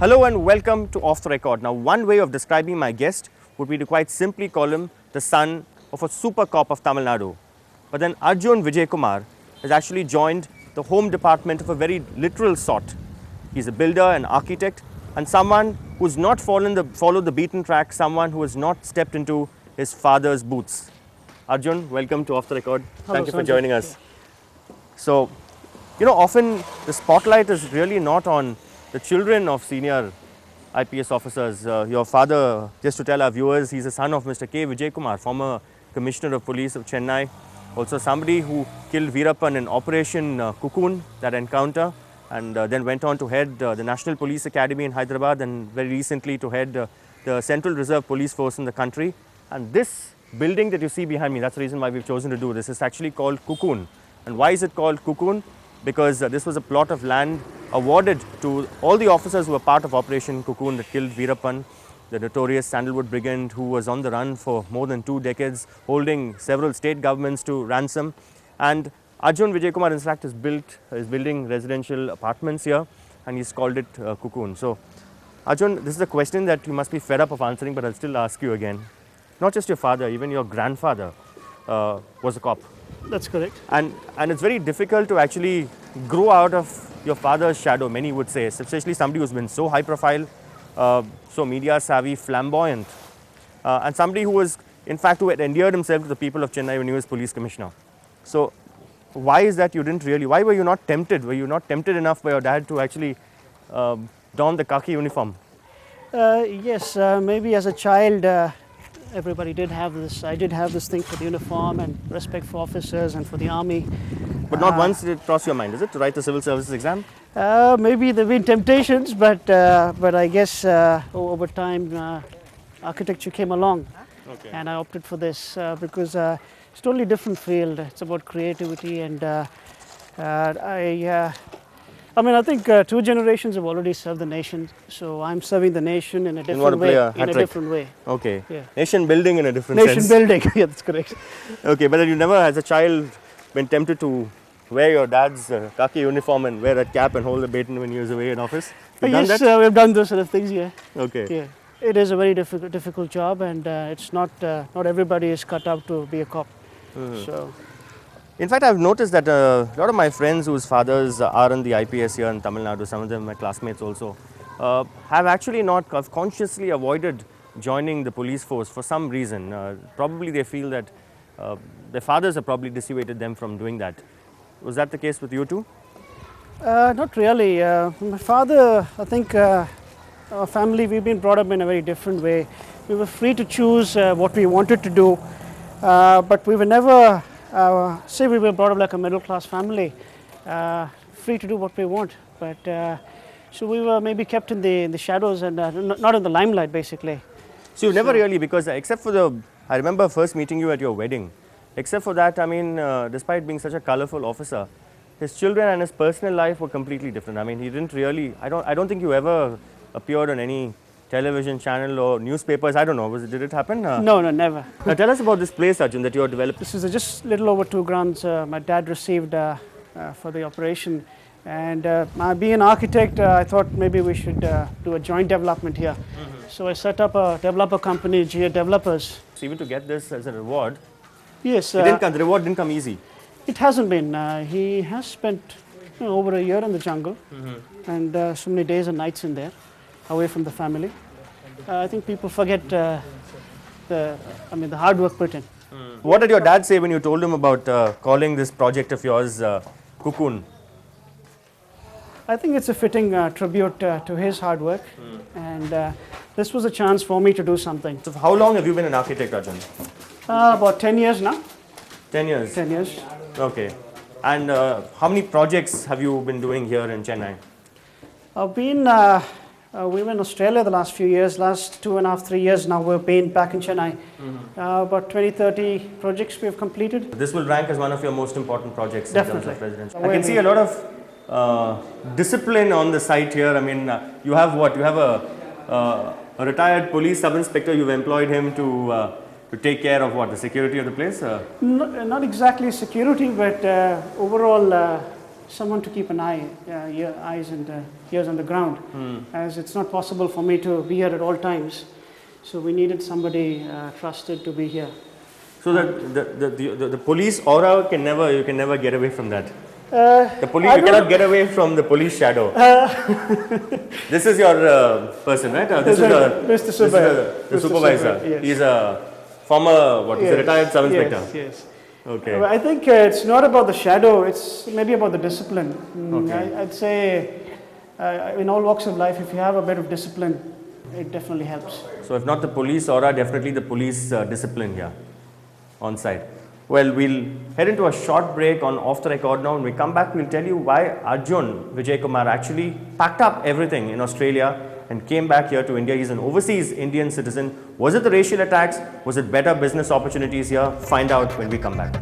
Hello and welcome to Off the Record. Now, one way of describing my guest would be to quite simply call him the son of a super cop of Tamil Nadu. But then Arjun Vijaykumar has actually joined the home department of a very literal sort. He's a builder, an architect, and someone who's not followed the beaten track, someone who has not stepped into his father's boots. Arjun, welcome to Off the Record. Hello, Thank you for Sanjay. joining us. So, often the spotlight is really not on the children of senior IPS officers. Your father, just to tell our viewers, he's the son of Mr. K. Vijaykumar, former Commissioner of Police of Chennai. Also somebody who killed Veerappan in Operation Cocoon, that encounter, and then went on to head the National Police Academy in Hyderabad and very recently to head the Central Reserve Police Force in the country. And this building that you see behind me, that's the reason why we've chosen to do this, is actually called Cocoon. And why is it called Cocoon? Because this was a plot of land awarded to all the officers who were part of Operation Cocoon that killed Veerappan, the notorious Sandalwood Brigand who was on the run for more than 2 decades, holding several state governments to ransom. And Arjun Vijaykumar, in fact, is building residential apartments here, and he's called it Cocoon. So, Arjun, this is a question that you must be fed up of answering, but I'll still ask you again. Not just your father, even your grandfather was a cop. That's correct. And it's very difficult to actually grow out of your father's shadow, many would say, especially somebody who's been so high profile, so media savvy, flamboyant, and somebody who was, in fact, who had endeared himself to the people of Chennai when he was police commissioner. So, why is that you didn't really, why were you not tempted? Were you not tempted enough by your dad to actually don the khaki uniform? Yes, maybe as a child, everybody did have this. I did have this thing for the uniform and respect for officers and for the army. But not once did it cross your mind, is it, to write the civil services exam? Maybe there have been temptations, but I guess over time architecture came along, and I opted for this because it's a totally different field. It's about creativity, and I think 2 generations have already served the nation, so I'm serving the nation in a different way. Okay. Yeah. Nation building in a different Nation sense. building, yeah, that's correct. Okay, but then you never, as a child, been tempted to wear your dad's khaki uniform and wear a cap and hold the baton when he was away in office? You've done Yes, that? we've done those sort of things, yeah. Okay. Yeah. It is a very difficult job, and it's not everybody is cut out to be a cop. So. In fact, I've noticed that a lot of my friends whose fathers are in the IPS here in Tamil Nadu, some of them my classmates also, have actually not consciously avoided joining the police force for some reason. Probably they feel that their fathers have probably dissuaded them from doing that. Was that the case with you too? Not really. My father, I think our family, we've been brought up in a very different way. We were free to choose what we wanted to do, but we were never, say we were brought up like a middle class family, free to do what we want. But so we were maybe kept in the shadows and not in the limelight, basically. So you never really, because except for I remember first meeting you at your wedding. Except for that, I mean, despite being such a colorful officer, his children and his personal life were completely different. I mean, he didn't really, I don't think you ever appeared on any television channel or newspapers. I don't know, did it happen? No, never. Now tell us about this place, Arjun, that you are developing. This is just a little over 2 grants my dad received for the operation. And being an architect, I thought maybe we should do a joint development here. So I set up a developer company, GA Developers. So even to get this as a reward, Yes. the reward didn't come easy. It hasn't been. He has spent over a year in the jungle and so many days and nights in there, away from the family. I think people forget the hard work put in. What did your dad say when you told him about calling this project of yours Cocoon? I think it's a fitting tribute to his hard work, and this was a chance for me to do something. So how long have you been an architect, Arjun? About 10 years now. 10 years? 10 years. Okay. And how many projects have you been doing here in Chennai? We were in Australia the last few years, last 2.5, 3 years now we've been back in Chennai. About 20, 30 projects we have completed. This will rank as one of your most important projects Definitely. in terms of residential. I can see a lot of discipline on the site here. I mean, you have what? You have a retired police sub-inspector. You've employed him to take care of what? The security of the place? Not exactly security, but overall someone to keep an eye, eyes and ears on the ground, as it's not possible for me to be here at all times. So we needed somebody trusted to be here. So the police aura you can never get away from that. You cannot get away from the police shadow. This is your person, right? This is Mr. the supervisor. Yes. He's a former, he's a retired sub-inspector. Yes. Okay. I think it's not about the shadow, it's maybe about the discipline. Okay. I'd say in all walks of life, if you have a bit of discipline, it definitely helps. So if not the police aura, definitely the police discipline here on site. Well, we'll head into a short break on Off the Record now. When we come back, we'll tell you why Arjun Vijaykumar actually packed up everything in Australia and came back here to India. He's an overseas Indian citizen. Was it the racial attacks? Was it better business opportunities here? Find out when we come back.